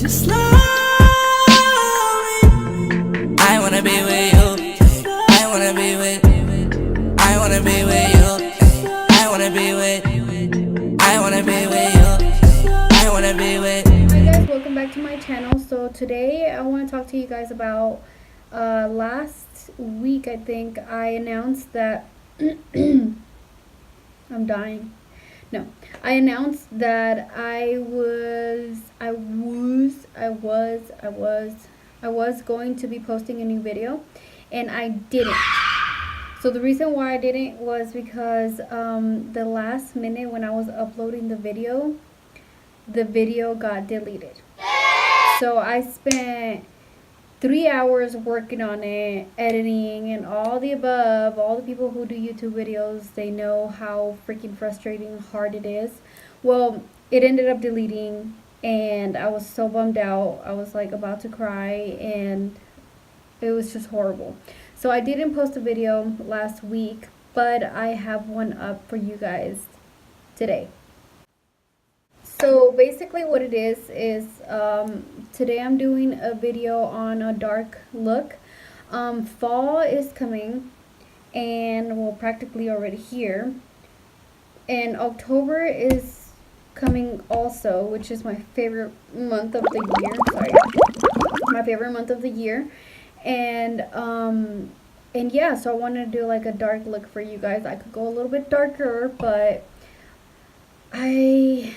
Just love me. I wanna be with you. I wanna be with. I wanna be with you. I wanna be with. I wanna be with you. I wanna be with. Hi guys, welcome back to my channel. So today I want to talk to you guys about last week I think I announced that I'm dying. No, I announced that I was going to be posting a new video, and I didn't. So the reason why I didn't was because the last minute when I was uploading the video got deleted. So I spent 3 hours working on it, editing, and all the above. All the people who do YouTube videos, they know how freaking frustrating hard it is. Well, it ended up deleting, and I was so bummed out. I was like about to cry, and it was just horrible. So I didn't post a video last week, but I have one up for you guys today. So basically what it is today I'm doing a video on a dark look. Fall is coming, and well, practically already here, and October is coming also, which is my favorite month of the year. My favorite month of the year. And yeah, so I wanted to do like a dark look for you guys. I could go a little bit darker, but I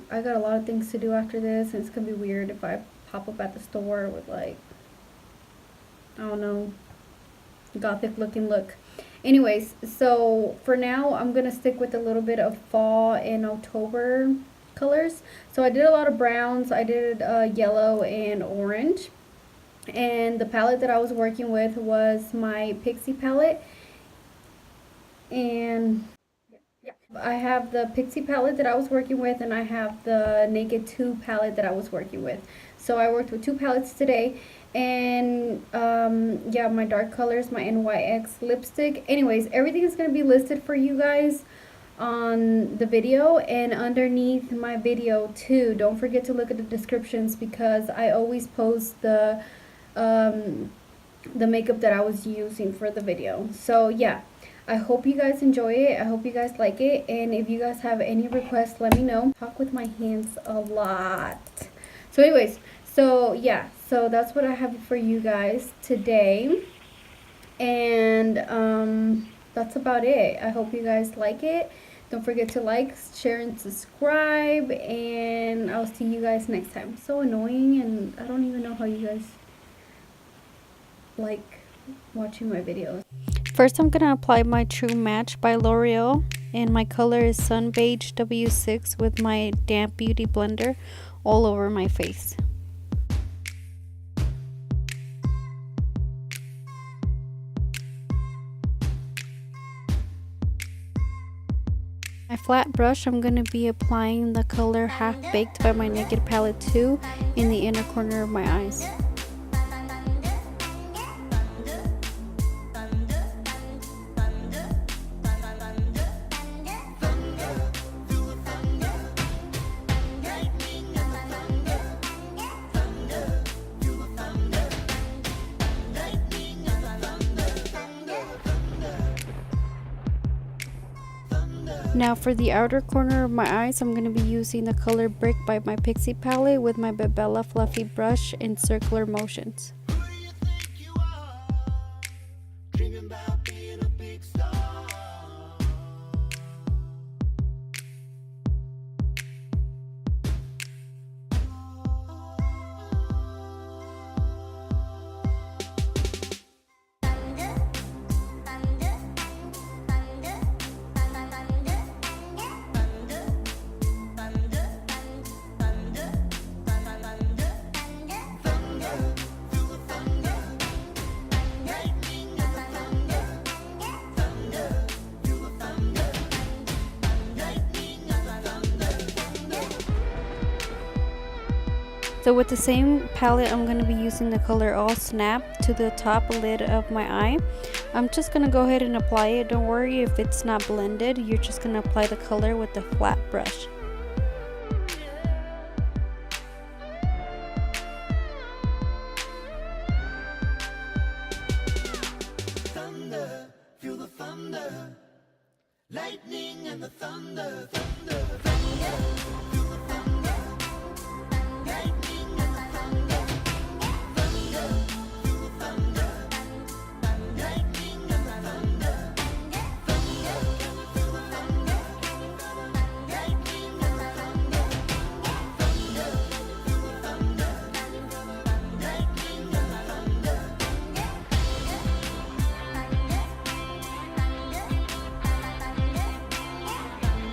got a lot of things to do after this, and it's gonna be weird if I pop up at the store with like, I don't know, gothic looking look. Anyways, so for now I'm gonna stick with a little bit of fall and October colors. So I did a lot of browns. I did yellow and orange, and the palette that I was working with was my PIXI palette, and I have the PIXI palette that I was working with, and I have the Naked 2 palette that I was working with. So I worked with 2 palettes today, and yeah, my dark colors, my NYX lipstick. Anyways, everything is going to be listed for you guys on the video and underneath my video too. Don't forget to look at the descriptions, because I always post the makeup that I was using for the video. So yeah, I hope you guys enjoy it. I hope you guys like it. And if you guys have any requests, let me know. Talk with my hands a lot. So anyways, so yeah, so that's what I have for you guys today. And that's about it. I hope you guys like it. Don't forget to like, share, and subscribe. And I'll see you guys next time. So annoying, and I don't even know how you guys like watching my videos. First, I'm going to apply my True Match by L'Oreal, and my color is Sun Beige W6 with my Damp Beauty Blender all over my face. My flat brush, I'm going to be applying the color Half Baked by my Naked Palette 2 in the inner corner of my eyes. Now for the outer corner of my eyes, I'm going to be using the color Brick by my PIXI palette with my Bebella fluffy brush in circular motions. So with the same palette, I'm going to be using the color All Snap to the top lid of my eye. I'm just going to go ahead and apply it. Don't worry if it's not blended. You're just going to apply the color with the flat brush.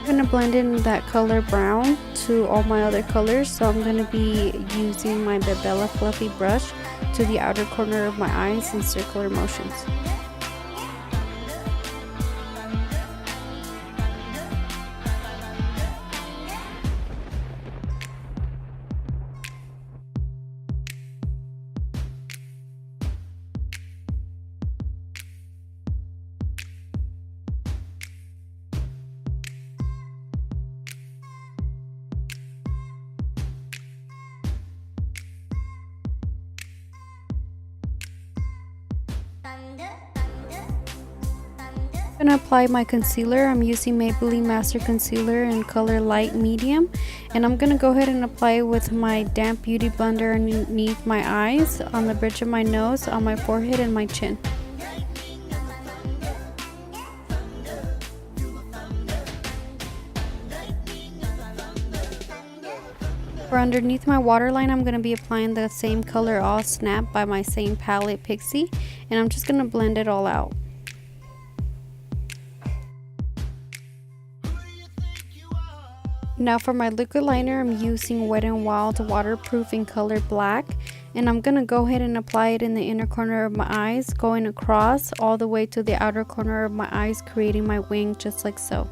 I'm going to blend in that color brown to all my other colors, so I'm going to be using my Bebella fluffy brush to the outer corner of my eyes in circular motions. I'm going to apply my concealer. I'm using Maybelline Master Concealer in color light medium, and I'm going to go ahead and apply it with my damp beauty blender underneath my eyes, on the bridge of my nose, on my forehead, and my chin. For underneath my waterline, I'm going to be applying the same color All Snap by my same palette, PIXI, and I'm just going to blend it all out. Now for my liquid liner, I'm using Wet n Wild waterproof in color black, and I'm going to go ahead and apply it in the inner corner of my eyes, going across all the way to the outer corner of my eyes, creating my wing just like so.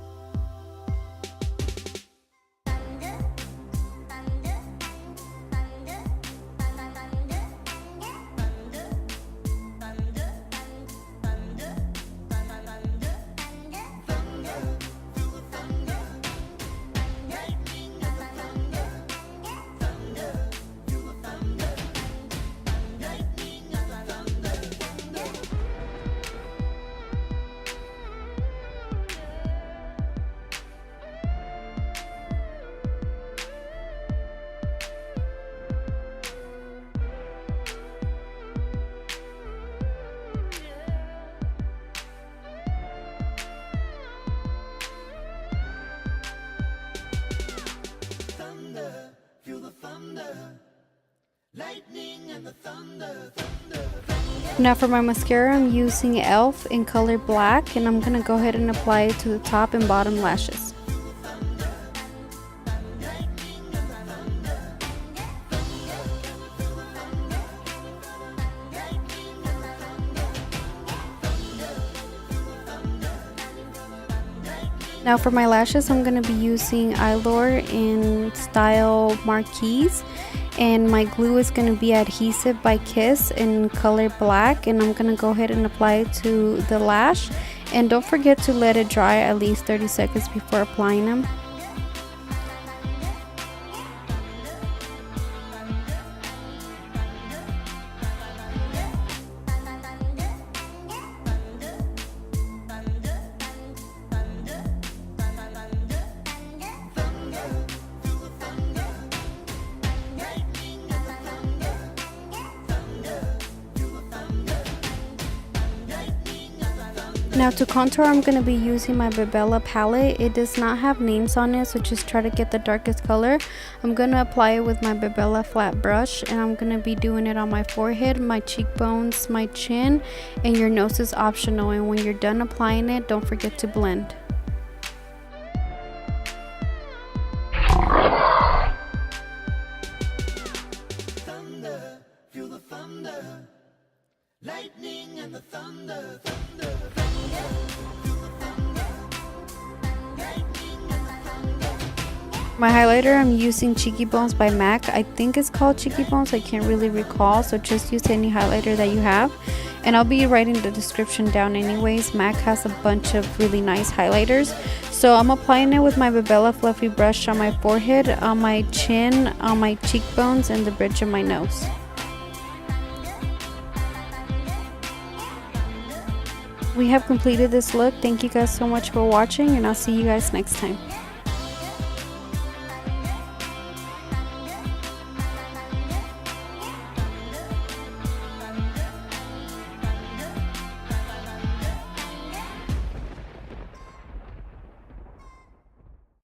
Now for my mascara, I'm using e.l.f. in color black, and I'm going to go ahead and apply it to the top and bottom lashes. Now for my lashes, I'm going to be using Eylur in style Marquise, and my glue is going to be Adhesive by Kiss in color black, and I'm going to go ahead and apply it to the lash, and don't forget to let it dry at least 30 seconds before applying them. Now to contour, I'm going to be using my Bebella palette. It does not have names on it, so just try to get the darkest color. I'm going to apply it with my Bebella flat brush, and I'm going to be doing it on my forehead, my cheekbones, my chin, and your nose is optional. And when you're done applying it, don't forget to blend. Thunder, feel the thunder, lightning and the thunder, My highlighter, I'm using Cheeky Bones by MAC. I think it's called Cheeky Bones, I can't really recall, so just use any highlighter that you have, and I'll be writing the description down anyways. MAC has a bunch of really nice highlighters. So I'm applying it with my Bebella fluffy brush on my forehead, on my chin, on my cheekbones, and the bridge of my nose. we have completed this look. Thank you guys so much for watching, and I'll see you guys next time.